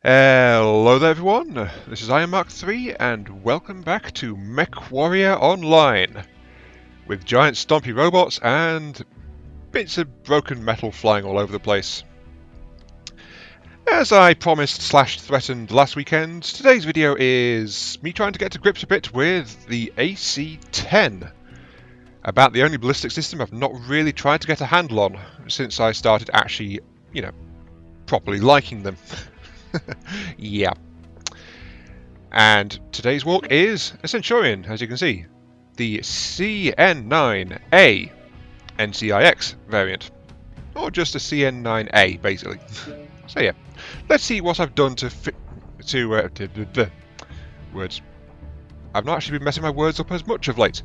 Hello there everyone, this is Iron Mark 3 and welcome back to Mech Warrior Online with giant stompy robots and bits of broken metal flying all over the place. As I promised / threatened last weekend, today's video is me trying to get to grips a bit with the AC-10. About the only ballistic system I've not really tried to get a handle on since I started actually, properly liking them. Yeah. And today's walk is a Centurion, as you can see. The CN9-A NCIX variant. Or just a CN9-A, basically. So yeah, let's see what I've done to fit... words. I've not actually been messing my words up as much of late.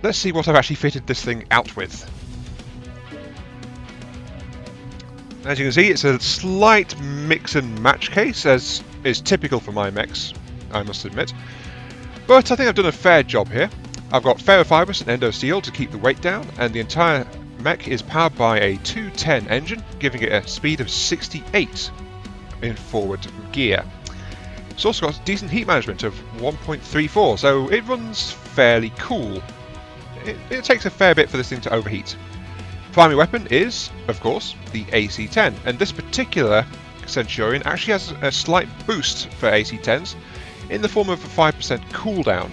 Let's see what I've actually fitted this thing out with. As you can see, it's a slight mix and match case, as is typical for my mechs, I must admit. But I think I've done a fair job here. I've got ferrofibrous and endo steel to keep the weight down, and the entire mech is powered by a 210 engine, giving it a speed of 68 in forward gear. It's also got decent heat management of 1.34, so it runs fairly cool. It takes a fair bit for this thing to overheat. Primary weapon is, of course, the AC-10, and this particular Centurion actually has a slight boost for AC-10s in the form of a 5% cooldown,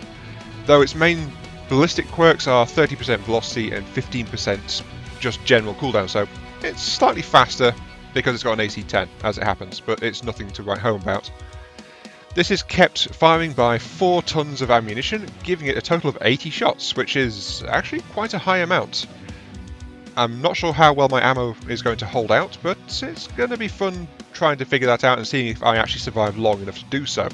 though its main ballistic quirks are 30% velocity and 15% just general cooldown, so it's slightly faster because it's got an AC-10, as it happens, but it's nothing to write home about. This is kept firing by 4 tons of ammunition, giving it a total of 80 shots, which is actually quite a high amount. I'm not sure how well my ammo is going to hold out, but it's going to be fun trying to figure that out and seeing if I actually survive long enough to do so.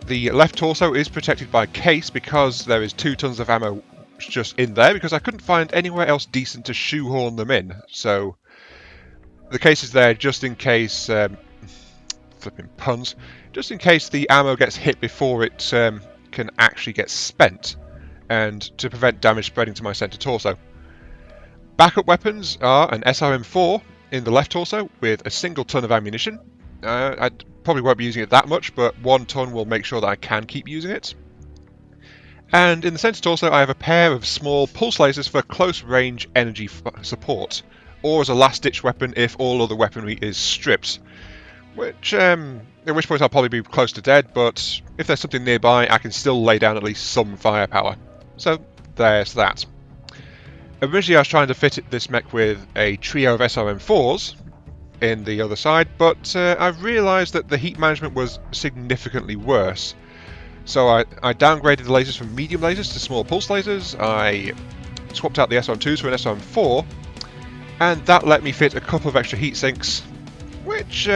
The left torso is protected by case because there is 2 tons of ammo just in there, because I couldn't find anywhere else decent to shoehorn them in. So the case is there just in case, flipping puns, just in case the ammo gets hit before it can actually get spent, and to prevent damage spreading to my center torso. Backup weapons are an SRM-4 in the left torso with a single ton of ammunition. I probably won't be using it that much, but 1 ton will make sure that I can keep using it. And in the center torso I have a pair of small pulse lasers for close range energy support, or as a last ditch weapon if all other weaponry is stripped. At which point I'll probably be close to dead, but if there's something nearby I can still lay down at least some firepower. So there's that. Originally I was trying to fit this mech with a trio of SRM-4s in the other side, but I've realised that the heat management was significantly worse. So I downgraded the lasers from medium lasers to small pulse lasers, I swapped out the SRM-2s for an SRM-4, and that let me fit a couple of extra heat sinks, which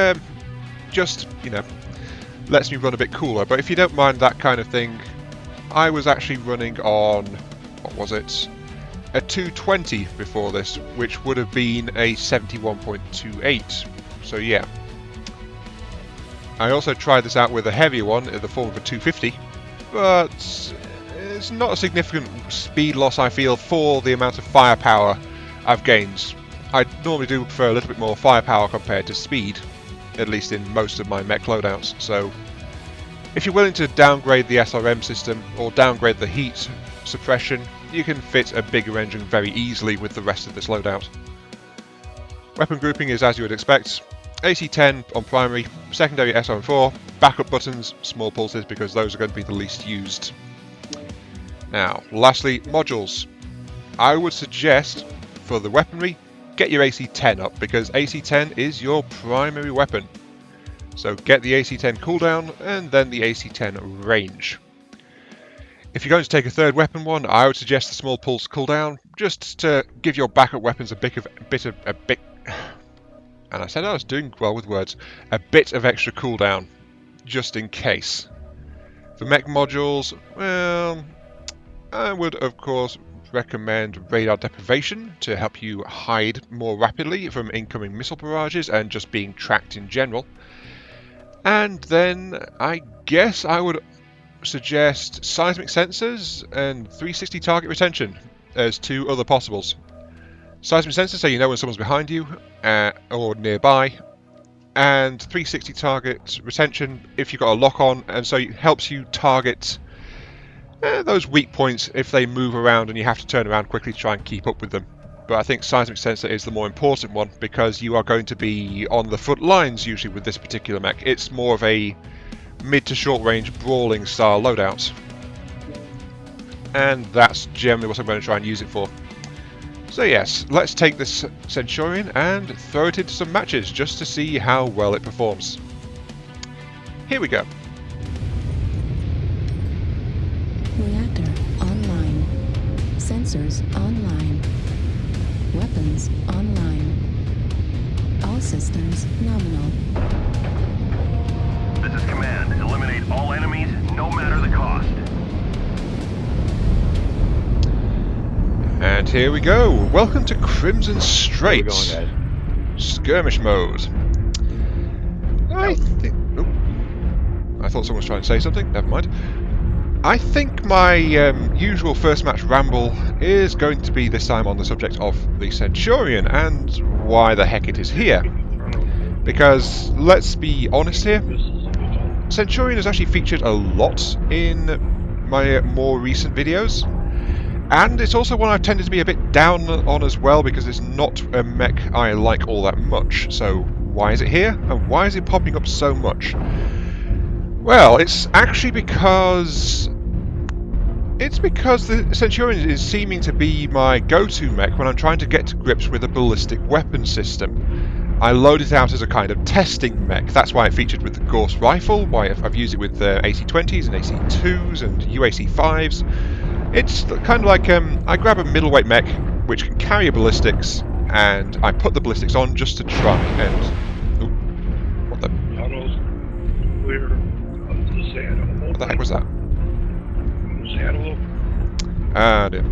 just, lets me run a bit cooler. But if you don't mind that kind of thing, I was actually running on, what was it? A 220 before this, which would have been a 71.28. So yeah. I also tried this out with a heavier one in the form of a 250, but it's not a significant speed loss, I feel, for the amount of firepower I've gained. I normally do prefer a little bit more firepower compared to speed, at least in most of my mech loadouts. So if you're willing to downgrade the SRM system or downgrade the heat suppression, you can fit a bigger engine very easily with the rest of this loadout. Weapon grouping is as you would expect. AC-10 on primary, secondary SRM-4, backup buttons, small pulses because those are going to be the least used. Now, lastly, modules. I would suggest for the weaponry, get your AC-10 up because AC-10 is your primary weapon. So get the AC-10 cooldown and then the AC-10 range. If you're going to take a third weapon one, I would suggest the small pulse cooldown, just to give your backup weapons a bit, and I said I was doing well with words, a bit of extra cooldown, just in case. For mech modules, well, I would of course recommend radar deprivation to help you hide more rapidly from incoming missile barrages and just being tracked in general. And then I guess I would suggest seismic sensors and 360 target retention as 2 other possibles. Seismic sensors so you know when someone's behind you or nearby, and 360 target retention if you've got a lock on, and so it helps you target those weak points if they move around and you have to turn around quickly to try and keep up with them. But I think seismic sensor is the more important one because you are going to be on the front lines usually with this particular mech. It's more of a mid to short range brawling style loadout. And that's generally what I'm going to try and use it for. So yes, let's take this Centurion and throw it into some matches just to see how well it performs. Here we go. Reactor online. Sensors online. Weapons online. All systems nominal. This is command. Eliminate all enemies, no matter the cost. And here we go. Welcome to Crimson Strait. Where are we going, guys? Skirmish mode. I think... Oh, I thought someone was trying to say something. Never mind. I think my usual first match ramble is going to be this time on the subject of the Centurion and why the heck it is here. Because, let's be honest here, Centurion has actually featured a lot in my more recent videos. And it's also one I've tended to be a bit down on as well because it's not a mech I like all that much. So why is it here? And why is it popping up so much? Well, it's actually because... It's because the Centurion is seeming to be my go-to mech when I'm trying to get to grips with a ballistic weapon system. I load it out as a kind of testing mech. That's why it featured with the Gauss rifle, why I've used it with AC-20s and AC-2s and UAC-5s. It's kind of like I grab a middleweight mech which can carry ballistics and I put the ballistics on just to try and... Ooh, what the... What the heck was that? Ah, dear.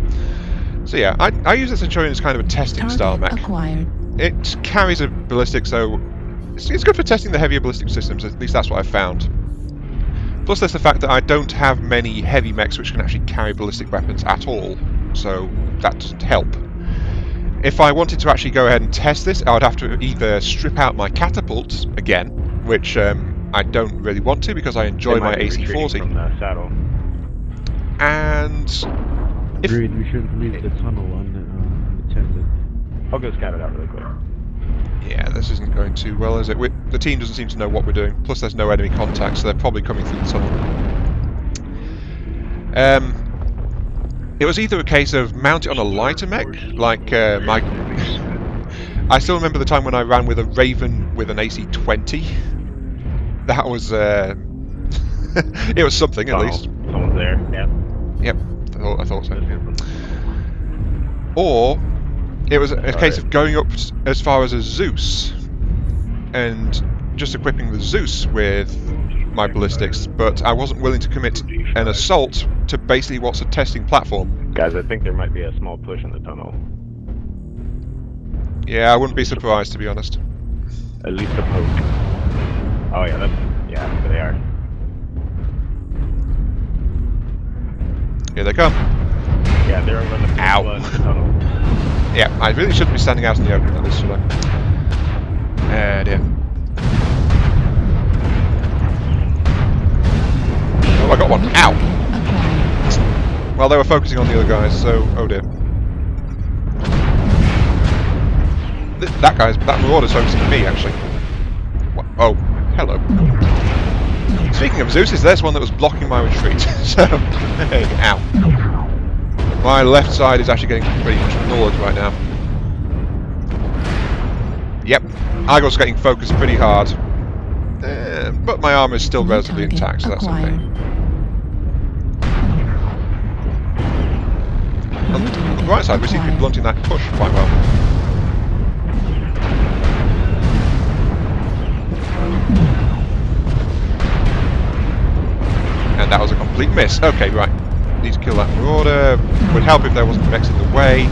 So yeah, I use the Centurion as kind of a testing style mech. Acquired. It carries a ballistic, so it's good for testing the heavier ballistic systems, at least that's what I've found. Plus there's the fact that I don't have many heavy mechs which can actually carry ballistic weapons at all, so that doesn't help. If I wanted to actually go ahead and test this, I would have to either strip out my catapults again, which I don't really want to because I enjoy my AC-40. From the saddle. And if Agreed, we shouldn't leave the tunnel unattended. I'll go scout it out really quick. yeah, this isn't going too well, is it? The team doesn't seem to know what we're doing. Plus, there's no enemy contact, so they're probably coming through the tunnel. It was either a case of mount it on a lighter mech, like my... I still remember the time when I ran with a Raven with an AC-20. That was... it was something, at least. Someone's there, yeah. Yep, I thought so. Yeah. Or it was a case of going up as far as a Zeus and just equipping the Zeus with my ballistics, but I wasn't willing to commit an assault to basically what's a testing platform. Guys, I think there might be a small push in the tunnel. Yeah, I wouldn't be surprised, to be honest. At least a poke. Oh yeah, yeah, there they are. Here they come. Yeah, they're over the Ow. in the tunnel. Yeah, I really shouldn't be standing out in the open like this, should I? Dear. Oh, I got one. Ow! Well, they were focusing on the other guys, so... Oh dear. That Marauder's focusing on me, actually. What? Oh, hello. Speaking of Zeus, there's one that was blocking my retreat, so... Ow. My left side is actually getting pretty much ignored right now. Yep, I was getting focused pretty hard. But my armor is still relatively intact, so that's okay. On the right side, we seem to be blunting that push quite well. And that was a complete miss. Okay, right. Need to kill that Marauder. Would help if there wasn't mechs in the way.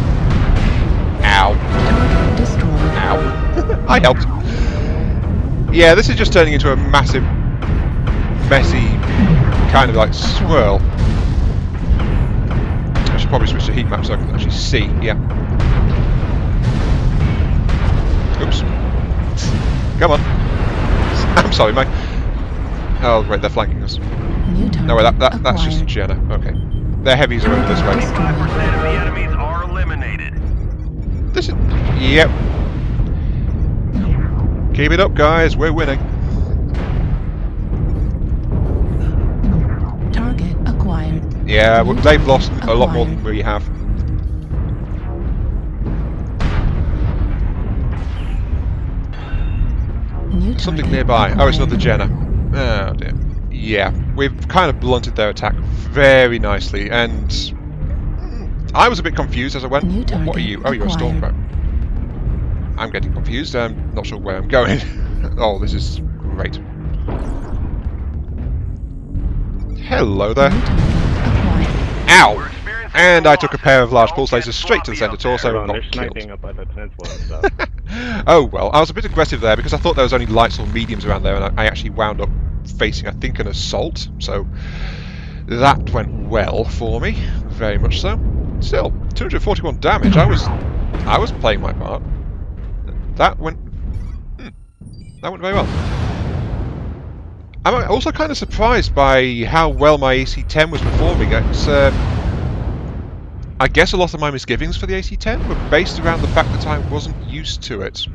Ow. Ow. I helped. Yeah, this is just turning into a massive, messy, kind of like swirl. I should probably switch to heat map so I can actually see. Yeah. Oops. Come on. I'm sorry, my... Oh, wait, they're flanking us. New target No, wait, that's just a acquired. Jenna. Okay. Their heavies are over this way. 25% of the enemies are eliminated. This is... Yep. Keep it up, guys. We're winning. Target acquired. Yeah, New they've lost target a lot more acquired. than we have. New Something target nearby. Oh, it's another acquired. Jenna. Oh, dear. Yeah, we've kind of blunted their attack very nicely, and... I was a bit confused as I went. New What are target you? Oh, you're a acquired. Stormcrow. I'm getting confused. I'm not sure where I'm going. Oh, this is great. Hello there. New target acquired. Ow! And I took a pair of large pulse lasers straight to the centre torso Hold and on, they're got killed. sniping up at the peninsula and stuff. Oh well, I was a bit aggressive there because I thought there was only lights or mediums around there, and I actually wound up facing, I think, an assault. So that went well for me, very much so. Still, 241 damage. I was playing my part. That went very well. I'm also kind of surprised by how well my AC-10 was performing. It's, I guess a lot of my misgivings for the AC-10 were based around the fact that I wasn't used to it.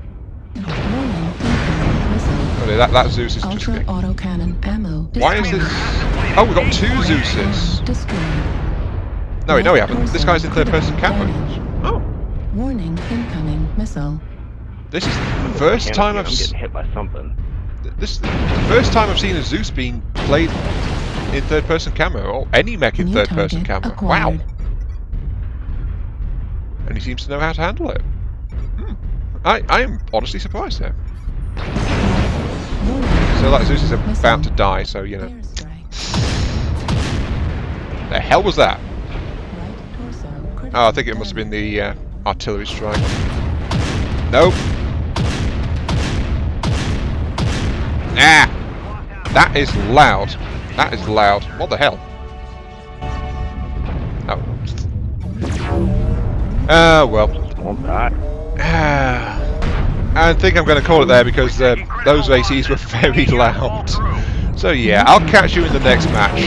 Warning, incoming missile. Oh, that Zeus is just Ultra getting... autocannon ammo. Why is this... Oh, we've got two Zeuses! Destroyed. No, we Light haven't. This torso guy's in third person critical camera. damage. Oh, Warning, incoming missile. this is the first time I'm getting hit by something. This is the first time I've seen a Zeus being played in third person camera, or any mech in New third person target camera. acquired. Wow! And he seems to know how to handle it. I am honestly surprised there. Warning, So that Zeus is missile. about to die, so you know. Airstrike. The hell was that? Right torso critical Oh, I think it must have been the artillery strike. Nope. Ah! That is loud. That is loud. What the hell? Oh. Well. Won't die. I think I'm going to call it there because those ACs were very loud. So yeah, I'll catch you in the next match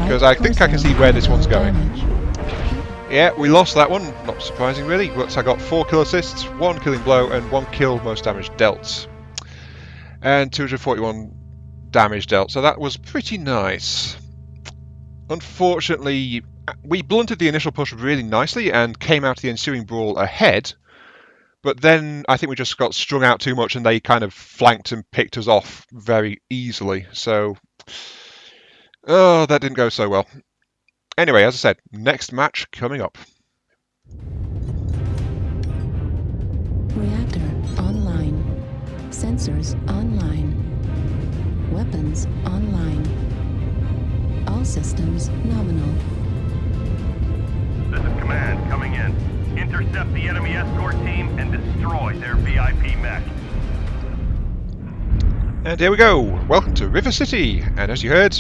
because I think I can see where this one's going. Yeah, we lost that one, not surprising really, but I got 4 kill assists, 1 killing blow and 1 kill most damage dealt. And 241 damage dealt, so that was pretty nice. Unfortunately, we blunted the initial push really nicely and came out of the ensuing brawl ahead, but then I think we just got strung out too much and they kind of flanked and picked us off very easily, so... Oh, that didn't go so well. Anyway, as I said, next match coming up. Reactor online. Sensors online. Weapons online. All systems nominal. This is command coming in. Intercept the enemy escort team and destroy their VIP mech. And here we go. Welcome to River City. And as you heard,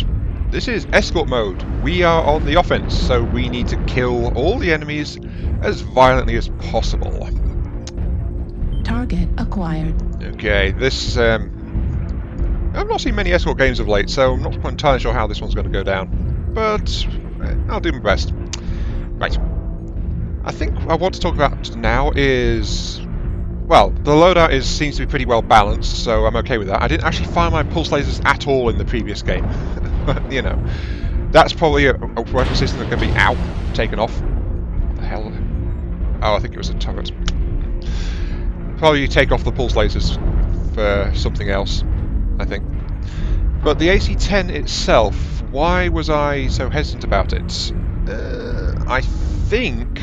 this is escort mode. We are on the offense, so we need to kill all the enemies as violently as possible. Target acquired. Okay, this... I've not seen many escort games of late, so I'm not quite entirely sure how this one's going to go down. But I'll do my best. Right. I think what I want to talk about now is... Well, the loadout seems to be pretty well balanced, so I'm okay with that. I didn't actually fire my pulse lasers at all in the previous game. But, you know, that's probably a weapon system that can be, taken off. What the hell? Oh, I think it was a turret. Probably take off the pulse lasers for something else, I think. But the AC-10 itself, why was I so hesitant about it? I think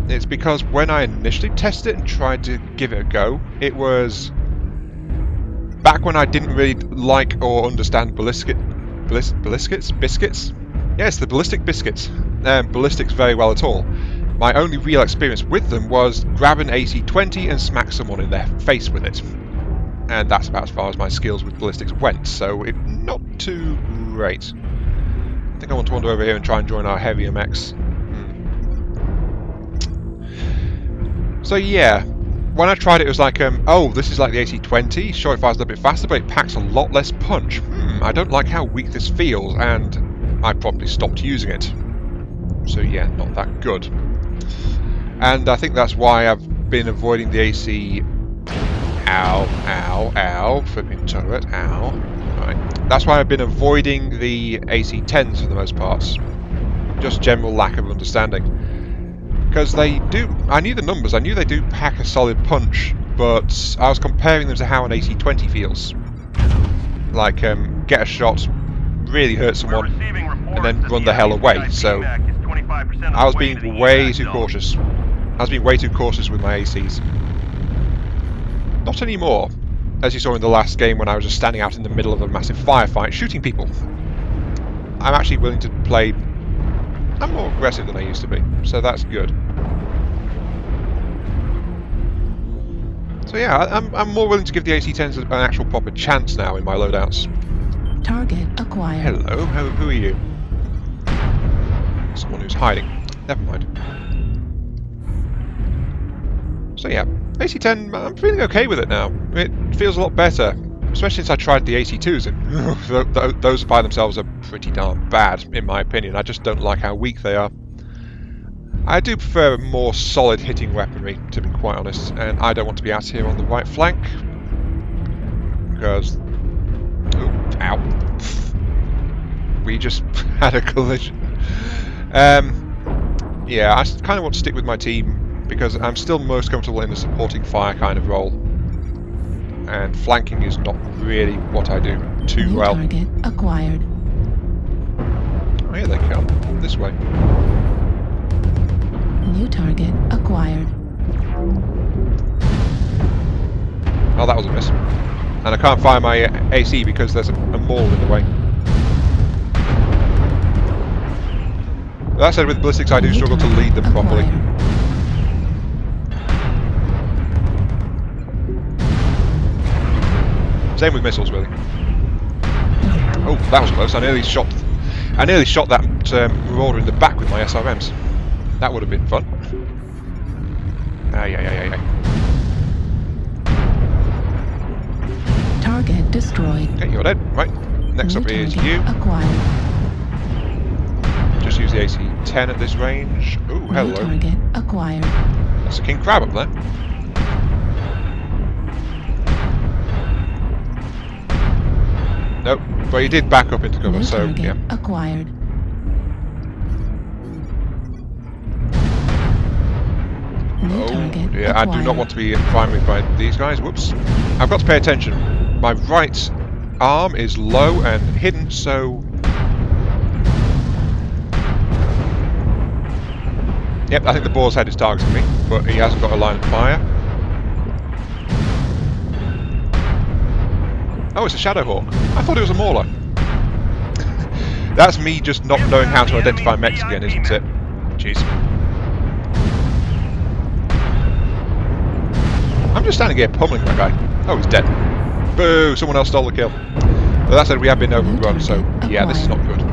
it's because when I initially tested it and tried to give it a go, it was back when I didn't really like or understand biscuits? Yes, the ballistic biscuits. Ballistics very well at all. My only real experience with them was grab an AC-20 and smack someone in their face with it. And that's about as far as my skills with ballistics went, so not too great. I think I want to wander over here and try and join our heavier mechs. So yeah, when I tried it, it was like, oh, this is like the AC-20. Sure, it fires a little bit faster, but it packs a lot less punch. I don't like how weak this feels, and I probably stopped using it. So yeah, not that good. And I think that's why I've been avoiding the AC... Ow, flipping turret, ow. Right. That's why I've been avoiding the AC-10s for the most parts. Just general lack of understanding. Because they do... I knew the numbers, I knew they do pack a solid punch, but I was comparing them to how an AC-20 feels. Like, get a shot, really hurt someone, and then run the hell away. So, I was being way too cautious. I was being way too cautious with my ACs. Not anymore, as you saw in the last game when I was just standing out in the middle of a massive firefight shooting people. I'm actually willing to play... I'm more aggressive than I used to be, so that's good. So yeah, I'm more willing to give the AC-10s an actual proper chance now in my loadouts. Target acquired. Hello, who are you? Someone who's hiding. Never mind. So yeah, AC-10, I'm feeling okay with it now. It feels a lot better, especially since I tried the AC-2s, and those by themselves are pretty darn bad, in my opinion. I just don't like how weak they are. I do prefer a more solid hitting weaponry, to be quite honest, and I don't want to be out here on the right flank, because... Oh, ow. We just had a collision. Yeah, I kind of want to stick with my team, because I'm still most comfortable in the supporting fire kind of role. And flanking is not really what I do too well. Target acquired. Oh, here they come. This way. New target acquired. Oh, that was a miss. And I can't fire my AC because there's a mall in the way. That said, with ballistics I do struggle to lead them properly. Same with missiles, really. Oh, that was close. I nearly shot that marauder in the back with my SRMs. That would have been fun. Ay. Target destroyed. Okay, you're dead. Right. Next up is you. Acquired. Just use the AC-10 at this range. Ooh, hello. New target acquired. That's a king crab up there. Nope, but he did back up into cover, New so target yeah. Acquired. New target Yeah, I do not acquired. want to be primary by these guys. Whoops. I've got to pay attention. My right arm is low and hidden, so... Yep, I think the boar's head is targeting me, but he hasn't got a line of fire. Oh, it's a Shadowhawk. I thought it was a Mauler. That's me just not knowing how to identify mechs again, isn't it? Jeez. I'm just standing here pummeling that guy. Oh, he's dead. Boo! Someone else stole the kill. But that said, we have been overrun, so yeah, this is not good.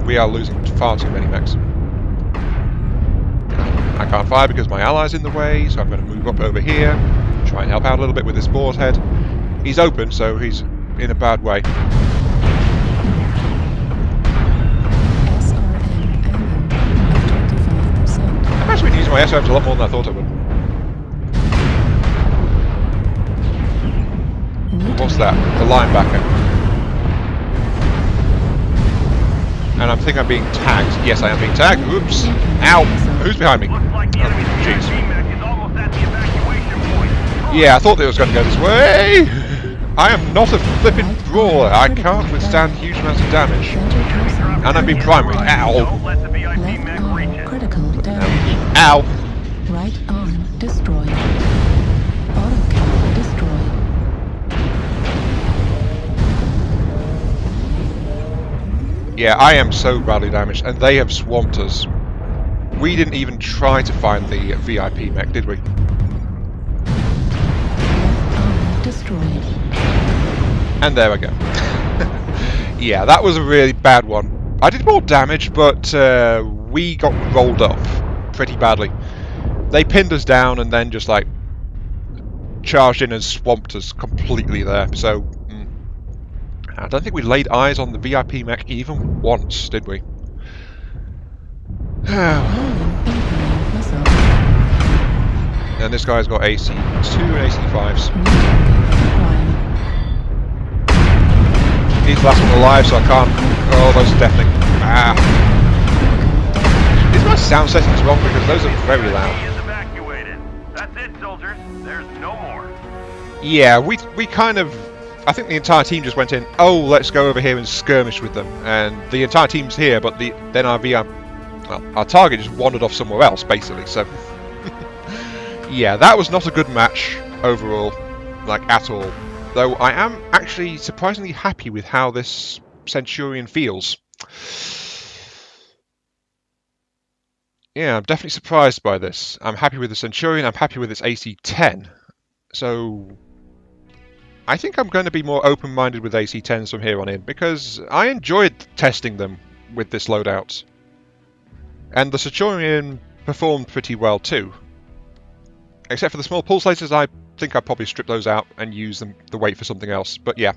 We are losing far too many mechs. I can't fire because my ally's in the way, so I'm going to move up over here, try and help out a little bit with this boar's head. He's open, so he's in a bad way. SRM ammo of 25%. I've actually been using my SRMs a lot more than I thought I would. What's that? The linebacker. And I think I'm being tagged. Yes, I am being tagged. Oops. Ow! Who's behind me? Oh, jeez. Yeah, I thought it was going to go this way. I am not a flippin' brawler. I can't withstand huge amounts of damage. And I've been primary. Ow! Left arm critical damage. Ow! Right arm destroyed. Autocannon destroyed. Yeah, I am so badly damaged, and they have swamped us. We didn't even try to find the VIP mech, did we? Left arm destroyed. And there we go. Yeah, that was a really bad one. I did more damage, but we got rolled up pretty badly. They pinned us down and then just like charged in and swamped us completely there. So I don't think we laid eyes on the VIP mech even once, did we? And this guy's got AC2 and AC5s. He's the last one alive, so I can't. Oh, those are deafening. Ah. Is my sound settings wrong? Because those are very loud. He is evacuated. That's it, soldiers. There's no more. Yeah, we kind of. I think the entire team just went in. Oh, let's go over here and skirmish with them. And the entire team's here, but then our target just wandered off somewhere else, basically. So. Yeah, that was not a good match overall, like at all. Though I am actually surprisingly happy with how this Centurion feels. Yeah, I'm definitely surprised by this. I'm happy with the Centurion, I'm happy with its AC10. So I think I'm going to be more open-minded with AC10s from here on in, because I enjoyed testing them with this loadout. And the Centurion performed pretty well too. Except for the small pulsators, I think I'd probably strip those out and use the weight for something else. But yeah.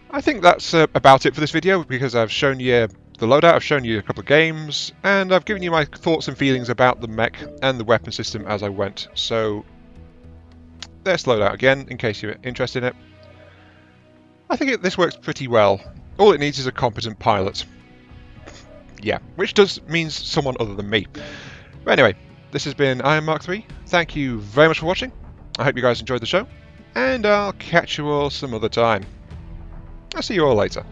I think that's about it for this video, because I've shown you the loadout, I've shown you a couple of games, and I've given you my thoughts and feelings about the mech and the weapon system as I went. So, there's loadout again, in case you're interested in it. I think this works pretty well. All it needs is a competent pilot. Yeah, which means someone other than me. But anyway. This has been Iron Mark 3. Thank you very much for watching. I hope you guys enjoyed the show, and I'll catch you all some other time. I'll see you all later.